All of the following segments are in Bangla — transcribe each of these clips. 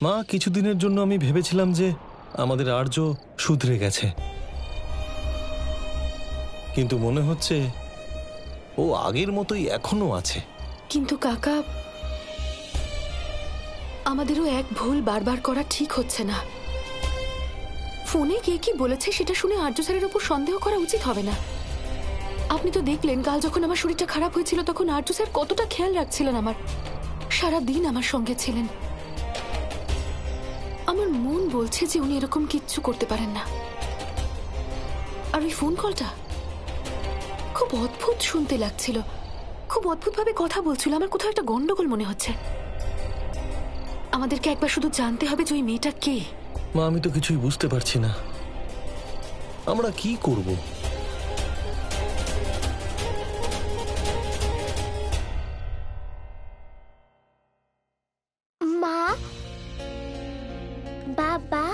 মা, কিছুদিনের জন্য আমি ভেবেছিলাম যে আমাদের আর্য শুধরে গেছে, কিন্তু মনে হচ্ছে ও আগের মতোই এখনো আছে। কিন্তু কাকা, আমাদেরও এক ভুল বারবার করা ঠিক হচ্ছে না। ফোনে কে কি বলেছে সেটা শুনে আর্য স্যারের উপর সন্দেহ করা উচিত হবে না। আপনি তো দেখলেন কাল যখন আমার শরীরটা খারাপ হয়েছিল তখন আর্য স্যার কতটা খেয়াল রাখছিলেন আমার, সারা দিন আমার সঙ্গে ছিলেন। আমার মন বলছে যে উনি এরকম কিচ্ছু করতে পারেন না। আর ওই ফোন কলটা খুব অদ্ভুত শুনতে লাগছিল, খুব অদ্ভুতভাবে কথা বলছিল। আমার কোথাও একটা গন্ডগোল মনে হচ্ছে। আমাদেরকে একবার শুধু জানতে হবে যে ওই মেয়েটা কে। মা, আমি তো কিছুই বুঝতে পারছি না আমরা কি করব। মা, বাবা,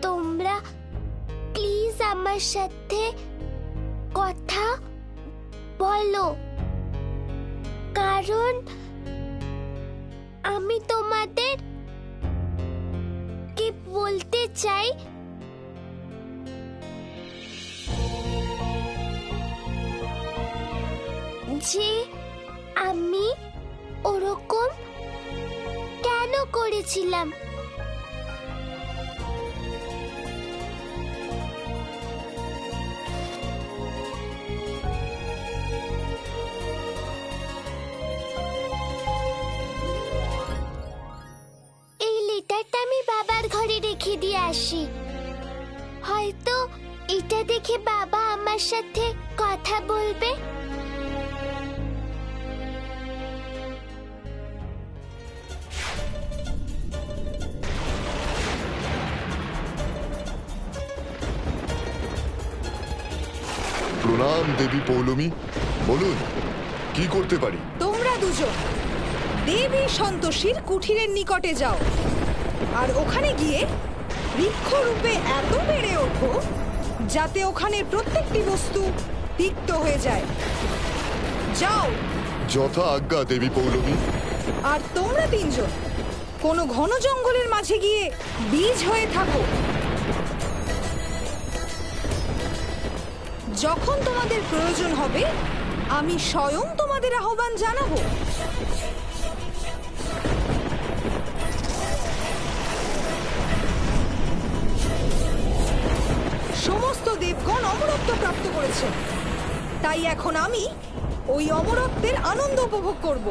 তোমরা প্লিজ আমার সাথে কথা বলো, কারণ আমি তোমাদের কি বলতে চাই যে আমি ওরকম কেন করেছিলাম। এই লেটারটা আমি বাবার ঘরে রেখে দিয়ে আসি, হয়তো এটা দেখে বাবা আমার সাথে কথা বলবে। প্রণাম দেবী পৌলমী, বলুন কি করতে পারি? তোমরা দুজন দেবী সন্তোষীর কুঠিরের নিকটে যাও, আর ওখানে গিয়ে বৃক্ষরূপে এত বেড়ে ওঠো যাতে ওখানে প্রত্যেকটি বস্তু তিক্ত হয়ে যায়। যাও। যথা আজ্ঞা দেবী পৌলমী। আর তোমরা তিনজন কোনো ঘন জঙ্গলের মাঝে গিয়ে বীজ হয়ে থাকো। যখন তোমাদের প্রয়োজন হবে আমি স্বয়ং তোমাদের আহ্বান জানাবো। সমস্ত দেবগণ অমরত্ব প্রাপ্ত করেছেন, তাই এখন আমি ওই অমরত্বের আনন্দ উপভোগ করব।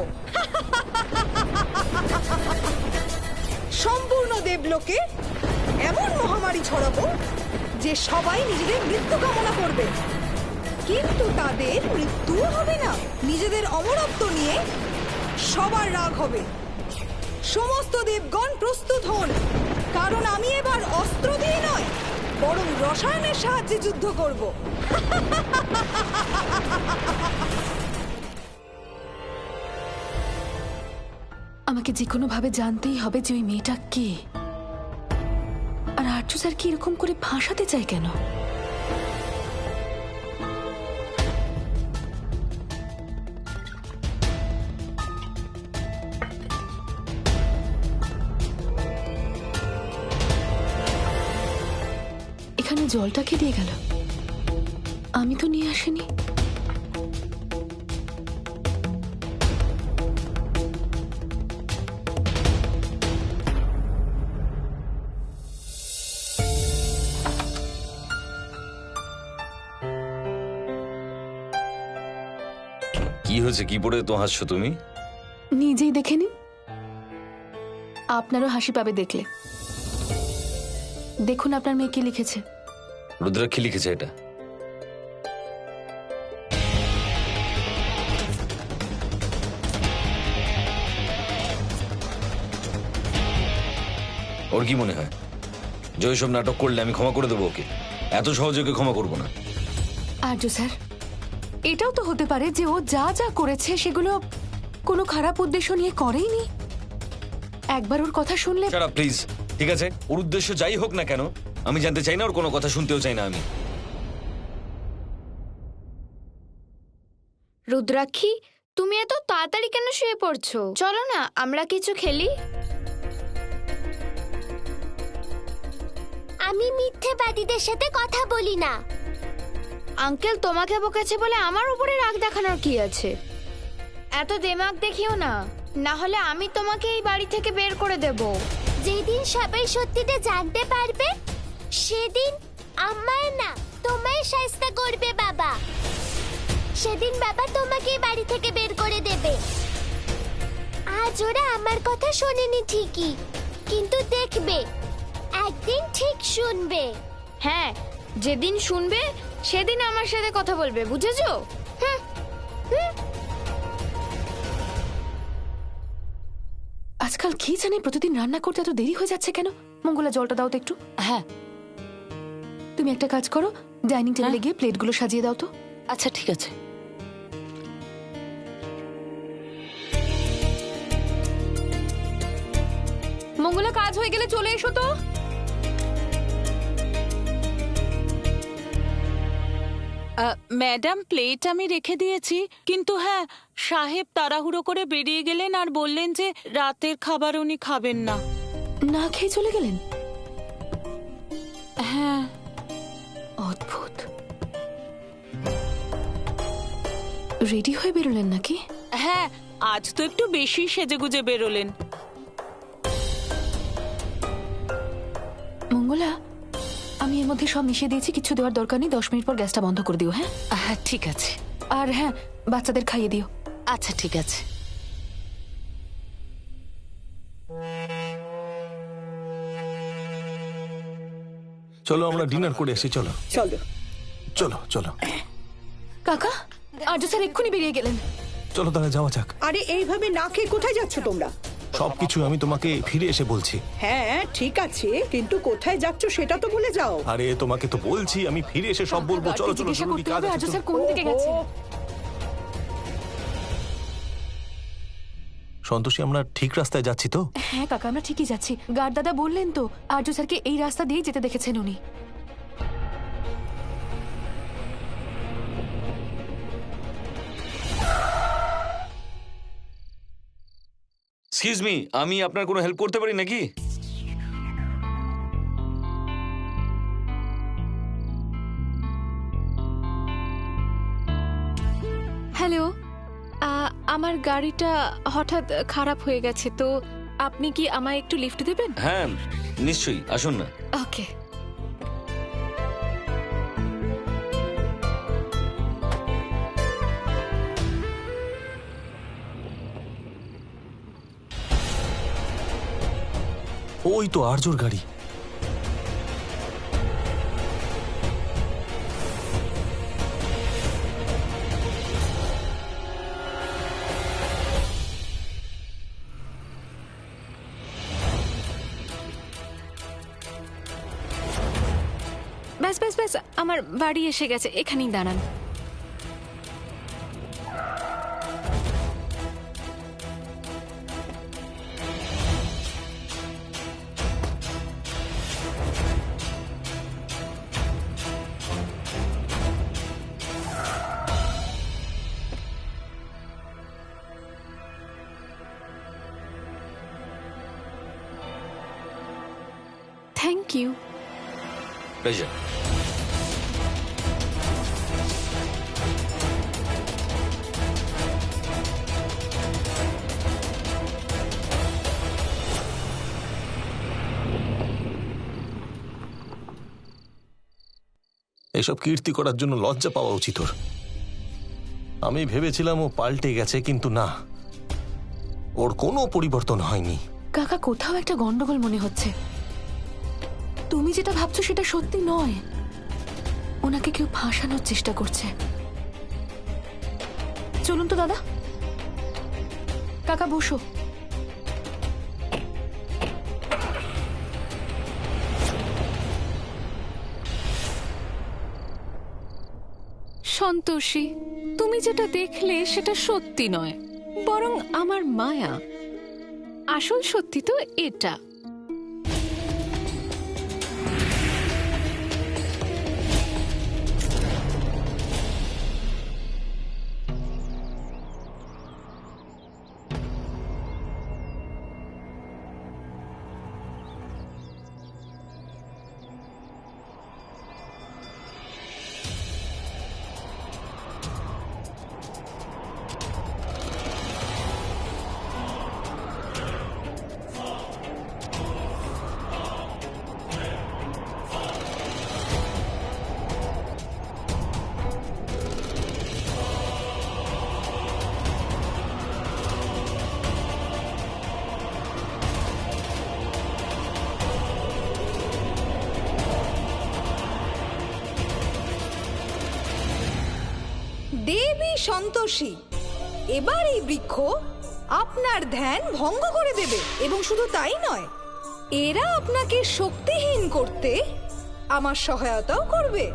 সম্পূর্ণ দেবলোকে এমন মহামারী ছড়াবো যে সবাই নিজেদের মৃত্যু কামনা করবে, কিন্তু তাদের মৃত্যুও হবে না। নিজেদের অমরত্ব নিয়ে সবার রাগ হবে। সমস্ত দেবগণ প্রস্তুত হন, কারণ আমি এবার অস্ত্র দিয়ে নয় বরং রসায়নের সাহায্যে যুদ্ধ করব। আমাকে যে কোনো ভাবে জানতেই হবে যে ওই মেয়েটা কে, আর আর্য স্যার কি এরকম করে ফাঁসাতে চায় কেন। এখানে জলটা কে দিয়ে গেল? আমি তো নিয়ে আসিনি। কি হয়েছে? কি পড়ে তো হাসছো তুমি? নিজেই দেখে নিন, আপনারও হাসি পাবে দেখলে। দেখুন আপনার মেয়ে কি লিখেছে। রুদ্রাক্ষী লিখেছে এটা? ওর কি মনে হয় যে ওইসব নাটক করলে আমি ক্ষমা করে দেবো ওকে? এত সহজে ওকে ক্ষমা করবো না। আর্য স্যার, এটাও তো হতে পারে যে ও যা যা করেছে সেগুলো কোনো খারাপ উদ্দেশ্য নিয়ে করেইনি। একবার ওর কথা শুনলে। Shut up please. ঠিক আছে, ওর উদ্দেশ্য যাই হোক না কেন আমি জানতে চাই না, ওর কোনো কথা শুনতেও চাই না আমি। রুদ্রাক্ষী, তুমি এত তাড়াতাড়ি কেন শুয়ে পড়ছো? চলো না আমরা কিছু খেলি। আমি মিথ্যেবাদীদের সাথে কথা বলি না। আঙ্কেল তোমাকে বকেছে বলে আমার উপরে রাগ দেখানোর কি আছে? এত দেমাগ দেখিও না, না হলে আমি তোমাকে এই বাড়ি থেকে বের করে দেব। যেদিন সবাই সত্যিটা জানতে পারবে সেদিন আমার না তোমায় শাস্তি করবে বাবা। সেদিন বাবা তোমাকে এই বাড়ি থেকে বের করে দেবে। আজ ওরা আমার কথা শোনেনি ঠিকই, কিন্তু দেখবে একদিন ঠিক শুনবে। হ্যাঁ, যেদিন শুনবে সেদিন আমার সাথে কথা বলবে, বুঝেছো? আজকাল কি জানি প্রতিদিন রান্না করতে এত দেরি হয়ে যাচ্ছে কেন? মঙ্গলা জলটা দাও তো একটু। হ্যাঁ। তুমি একটা কাজ করো, ডাইনিং টেবিলে গিয়ে প্লেটগুলো সাজিয়ে দাও তো। আচ্ছা ঠিক আছে। মঙ্গলা, কাজ হয়ে গেলে চলে এসো তো। ম্যাডাম, প্লেট আমি রেখে দিয়েছি, কিন্তু হ্যাঁ, সাহেব তাড়াহুড়ো করে বেরিয়ে গেলেন আর বললেন যে রাতের খাবার উনি খাবেন না। না খেয়ে চলে গেলেন? হ্যাঁ। অদ্ভুত। রেডি হয়ে বেরোলেন নাকি? হ্যাঁ, আজ তো একটু বেশি সেজেগুজে বেরোলেন। মঙ্গলা, আমি এর মধ্যে সব মিশিয়ে দিয়েছি, কিছু দেওয়ার দরকার নেই। 10 মিনিট পর গ্যাসটা বন্ধ করে দিও। হ্যাঁ হ্যাঁ ঠিক আছে। আর হ্যাঁ, বাচ্চাদের খাইয়ে দিও। আচ্ছা ঠিক আছে। চলো আমরা ডিনার করে আসি। চলো চলো। চলো চলো কাকা, আর্য স্যার এক্ষুনি বেরিয়ে গেলেন। চলো তাহলে যাওয়া যাক। আরে এইভাবে না খেয়ে কোথায় যাচ্ছ তোমরা? সবকিছু আমি তোমাকে ফিরে এসে বলছি। হ্যাঁ ঠিক আছে, কিন্তু কোথায় যাচ্ছ সেটা তো বলে যাও। আরে তোমাকে তো বলছি আমি ফিরে এসে সব বলবো। চলো চলো, জিজ্ঞাসা জরুরি করতে কাজ হবে আছে। আর্য চলো। স্যার কোন দিকে গেছে। সন্তোষী, আমরা ঠিক রাস্তায় যাচ্ছি তো? হ্যাঁ কাকা, আমরা ঠিকই যাচ্ছি। গার্ড দাদা বললেন তো আর্য স্যারকে এই রাস্তা দিয়ে যেতে দেখেছেন উনি। এক্সকিউজ মি, আমি আপনার কোনো হেল্প করতে পারি নাকি? হ্যালো, আমার গাড়িটা হঠাৎ খারাপ হয়ে গেছে, তো আপনি কি আমায় একটু লিফট দেবেন? হ্যাঁ নিশ্চয়ই, আসুন না। ওকে। ওই তো আর্যর গাড়ি। ব্যাস ব্যাস ব্যাস, আমার বাড়ি এসে গেছে, এখানেই দাঁড়ান। Thank you. প্লেজার। এসব কীর্তি করার জন্য লজ্জা পাওয়া উচিত ওর। আমি ভেবেছিলাম ও পাল্টে গেছে, কিন্তু না, ওর কোনো পরিবর্তন হয়নি। কাকা, কোথাও একটা গন্ডগোল মনে হচ্ছে। তুমি যেটা ভাবছো সেটা সত্যি নয়। ওনাকে কেউ ফাঁসানোর চেষ্টা করছে। চলুন তো দাদা। কাকা বসো। সন্তোষী, তুমি যেটা দেখলে সেটা সত্যি নয়, বরং আমার মায়া। আসল সত্যি তো এটা। সন্তোষী, এবার এই বৃক্ষ আপনার ধ্যান ভঙ্গ করে দেবে, এবং শুধু তাই নয়, এরা আপনাকে শক্তিহীন করতে আমার সহায়তাও করবে।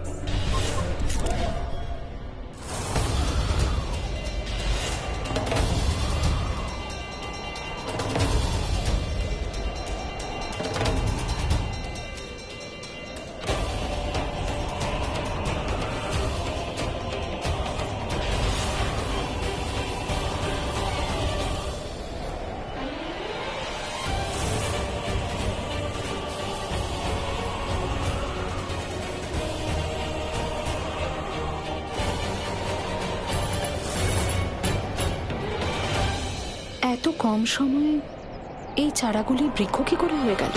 এত কম সময়ে এই চারাগুলি বৃক্ষ কি করে হয়ে গেল?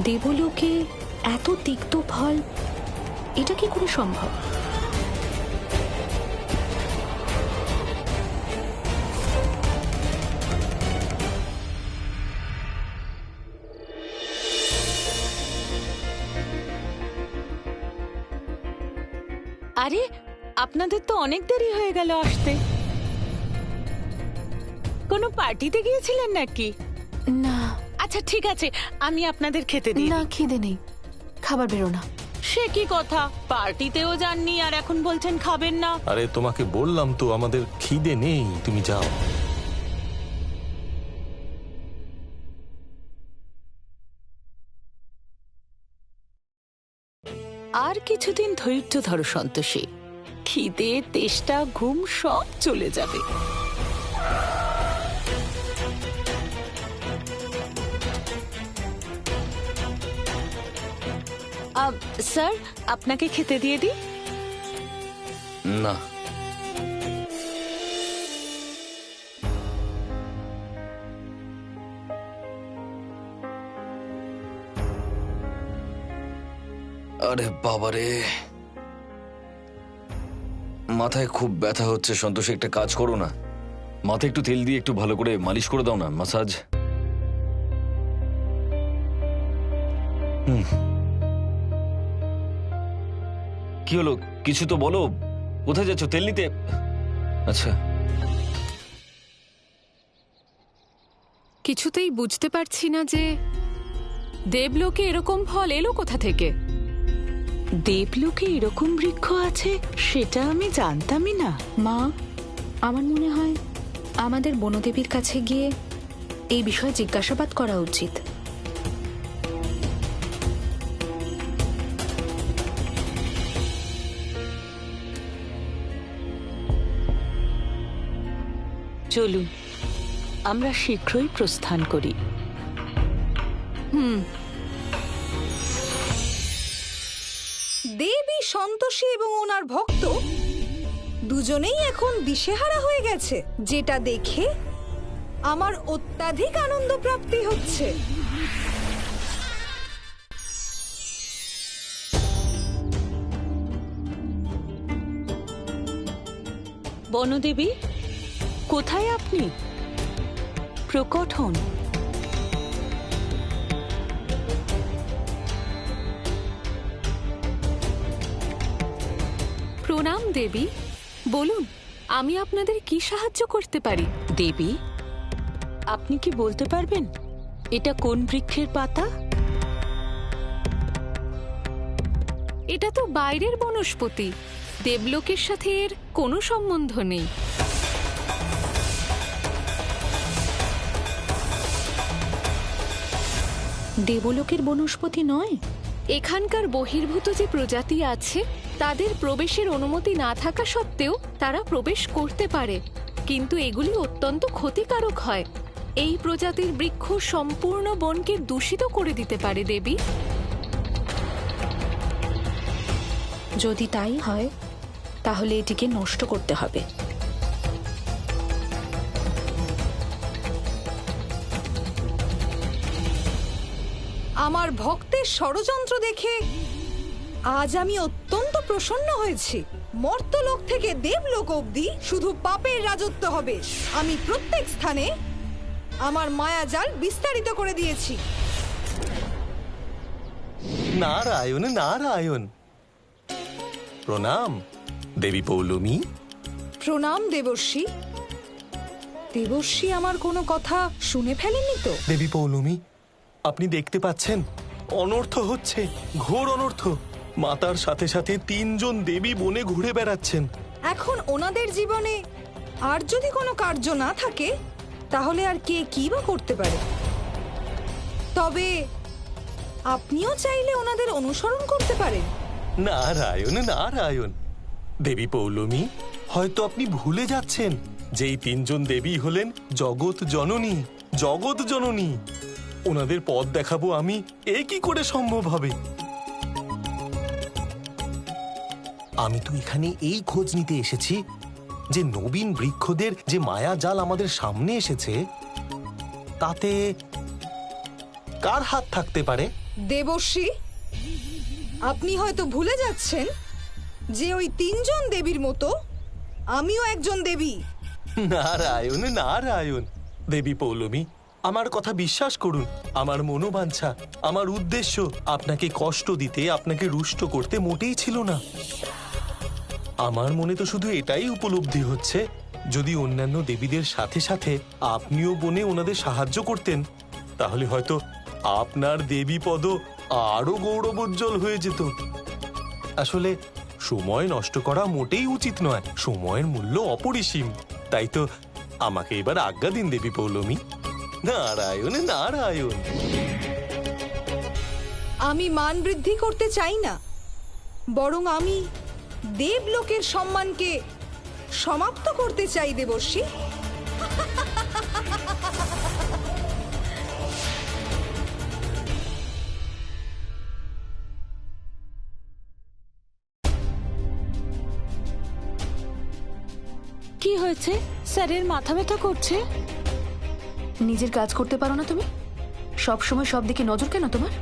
দেবলোকে এত তিক্ত ফল, এটা কি করে সম্ভব? আরে আপনাদের তো অনেক দেরি হয়ে গেল আসতে। কোনো পার্টিতে গিয়েছিলেন নাকি? না আচ্ছা ঠিক আছে, আমি আপনাদের খেতে দিই। না, খিদে নেই, খাবার বেরো না। সে কি কথা, পার্টিতেও যাননি আর এখন বলছেন খাবেন না? আরে তোমাকে বললাম তো আমাদের খিদে নেই, তুমি যাও। আর কিছুদিন ধৈর্য ধরো সন্তোষী, খিদে তেষ্টা ঘুম সব চলে যাবে। স্যার, আপনাকে খেতে দিয়ে দিই? না, আরে বাবারে, মাথায় খুব ব্যথা হচ্ছে। সন্তোষী, একটা কাজ করো না, মাথায় একটু তেল দিয়ে একটু ভালো করে মালিশ করে দাও না, মাসাজ। কি হলো, কিছু তো বলো, কোথায় যাচ্ছ? তেল নিতে? আচ্ছা, কিছুতেই বুঝতে পারছি না যে দেবলোকে এরকম ফল এলো কোথা থেকে। দেবলোকে এরকম বৃক্ষ আছে সেটা আমি জানতামই না। মা, আমার মনে হয় আমাদের বনদেবীর কাছে গিয়ে এই বিষয়ে জিজ্ঞাসাবাদ করা উচিত। চলুন, আমরা শীঘ্রই প্রস্থান করি। দেবী সন্তোষী এবং ওনার ভক্ত দুজনেই এখন দিশেহারা হয়ে গেছে, যেটা দেখে আমার অত্যাধিক আনন্দ প্রাপ্তি হচ্ছে। বনদেবী, কোথায় আপনি? প্রকট হন। প্রণাম দেবী, বলুন আমি আপনাদের কি সাহায্য করতে পারি? দেবী, আপনি কি বলতে পারবেন এটা কোন বৃক্ষের পাতা? এটা তো বাইরের বনস্পতি, দেবলোকের সাথে এর কোনো সম্বন্ধ নেই। দেবলোকের বনস্পতি নয়? এখানকার বহির্ভূত যে প্রজাতি আছে তাদের প্রবেশের অনুমতি না থাকা সত্ত্বেও তারা প্রবেশ করতে পারে, কিন্তু এগুলি অত্যন্ত ক্ষতিকারক হয়। এই প্রজাতির বৃক্ষ সম্পূর্ণ বনকে দূষিত করে দিতে পারে দেবী। যদি তাই হয় তাহলে এটিকে নষ্ট করতে হবে। আমার ভক্তের ষড়যন্ত্র দেখে আজ আমি অত্যন্ত প্রসন্ন হয়েছি। মর্তলোক থেকে দেবলোক অবধি শুধু পাপের রাজত্ব হবে। আমি প্রত্যেক স্থানে আমার মায়াজাল বিস্তারিত করে দিয়েছি। নারায়ণ নারায়ণ। প্রণাম দেবী পৌলমী। প্রণাম দেবর্ষি। দেবর্ষি আমার কোনো কথা শুনে ফেলেননি তো? দেবী পৌলমী, আপনি দেখতে পাচ্ছেন অনর্থ হচ্ছে, ঘোর অনর্থ। মাতার সাথে সাথে 3 জন দেবী বনে ঘুরে বেড়াচ্ছেন। এখন ওনাদের জীবনে আর যদি কোনো কার্য না থাকে তাহলে আর কে কি বা করতে পারে? তবে আপনিও চাইলে ওনাদের অনুসরণ করতে পারেন। নারায়ণ নারায়ণ। দেবী পৌলমী, হয়তো আপনি ভুলে যাচ্ছেন যে এই 3 জন দেবী হলেন জগৎ জননী। জগৎ জননী, ওনাদের পথ দেখাবো আমি, এ কি করে সম্ভব হবে? আমি তো এখানে এই খোঁজ নিতে এসেছি যে নবীন বৃক্ষদের যে মায়া জাল আমাদের সামনে এসেছে তাতে কার হাত থাকতে পারে? দেবর্ষি, আপনি হয়তো ভুলে যাচ্ছেন যে ওই 3 জন দেবীর মতো আমিও একজন দেবী। নারায়ণ নারায়ণ। দেবী পৌলমী, আমার কথা বিশ্বাস করুন। আমার মনোবাঞ্ছা, আমার উদ্দেশ্য আপনাকে কষ্ট দিতে, আপনাকে রুষ্ট করতে মোটেই ছিল না। আমার মনে তো শুধু এটাই উপলব্ধি হচ্ছে, যদি অন্যান্য দেবীদের সাথে সাথে আপনিও বনে ওনাদের সাহায্য করতেন তাহলে হয়তো আপনার দেবী পদ আরো গৌরবোজ্জ্বল হয়ে যেত। আসলে সময় নষ্ট করা মোটেই উচিত নয়, সময়ের মূল্য অপরিসীম। তাই তো আমাকে এবার আজ্ঞা দিন দেবী পৌলমী। নারায়ণ নারায়ণ। আমি মান বৃদ্ধি করতে চাই না, বরং আমি দেবলোকের সম্মানকে সমাপ্ত করতে চাই দেবর্ষি। কি হয়েছে? স্যারের মাথা ব্যথা করছে? নিজের কাজ করতে পারো না তুমি? সব সময় সব দিকে নজর কেন তোমার?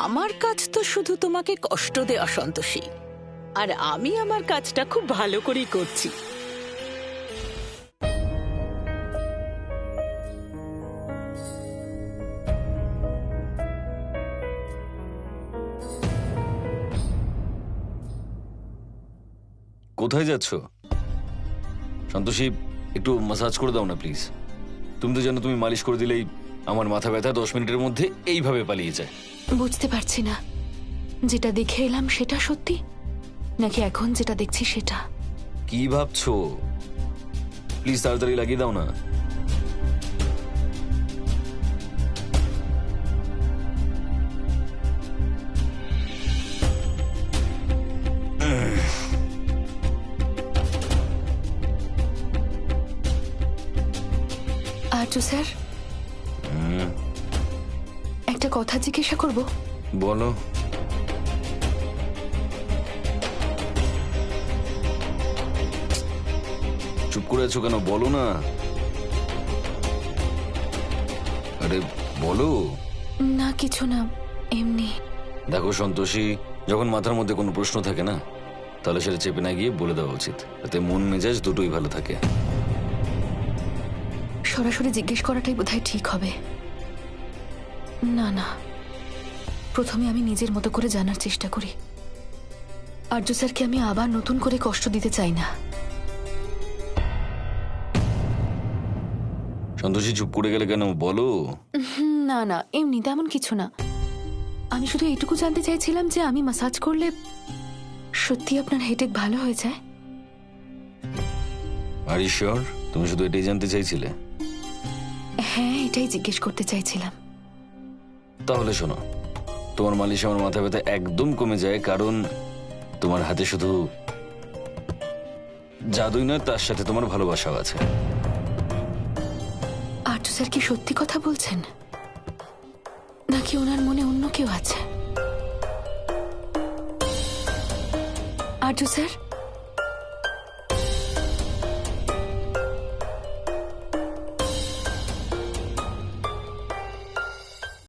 আমার কাজ তো শুধু তোমাকে কষ্ট দেওয়া, সন্তোষী। আর আমি আমার কাজটা খুব ভালো করেই করছি। কোথায় যাচ্ছ? সন্তোষী, একটু মাসাজ করে দাও না প্লিজ। তুমি তো জানো, তুমি মালিশ করে দিলেই আমার মাথা ব্যথা 10 মিনিটের মধ্যে এইভাবে পালিয়ে যায়। বুঝতে পারছি না, যেটা দেখে এলাম সেটা সত্যি নাকি এখন যেটা দেখছি সেটা। কি ভাবছো? প্লিজ তাড়াতাড়ি লাগিয়ে দাও না। আর্য স্যার, একটা কথা জিজ্ঞাসা করব? বলো। চুপ করে আছো কেন? বলো না। আরে বলো। না কিছু না, এমনি। দেখো সন্তোষী, যখন মাথার মধ্যে কোনো প্রশ্ন থাকে না, তাহলে সেটা চেপে না গিয়ে বলে দেওয়া উচিত, তাতে মন মেজাজ দুটোই ভালো থাকে। সরাসরি জিজ্ঞেস করাটাই বোধহয় ঠিক হবে। না না, প্রথমে আমি নিজের মতো করে জানার চেষ্টা করি। আর্য স্যারকে আমি আবার নতুন করে কষ্ট দিতে চাই না। সন্তোষী, চুপ করে গেলে কেন? বলো। না না, এমনি তেমন কিছু না। আমি শুধু এইটুকু জানতে চাইছিলাম যে আমি মাসাজ করলে সত্যি আপনার হেডেক ভালো হয়ে যায়? Are you sure? তুমি শুধু এটাই জানতে চাইছিলে? হ্যাঁ, এটাই জিজ্ঞেস করতে চাইছিলাম। তাহলে শোনো, তোমার মালিশে আমার মাথা ব্যথা একদম কমে যায়, কারণ তোমার হাতে শুধু জাদুই নয়, তার সাথে তোমার ভালোবাসাও আছে। আর্য স্যার কি সত্যি কথা বলছেন নাকি ওনার মনে অন্য কেউ আছে? আর্য স্যার,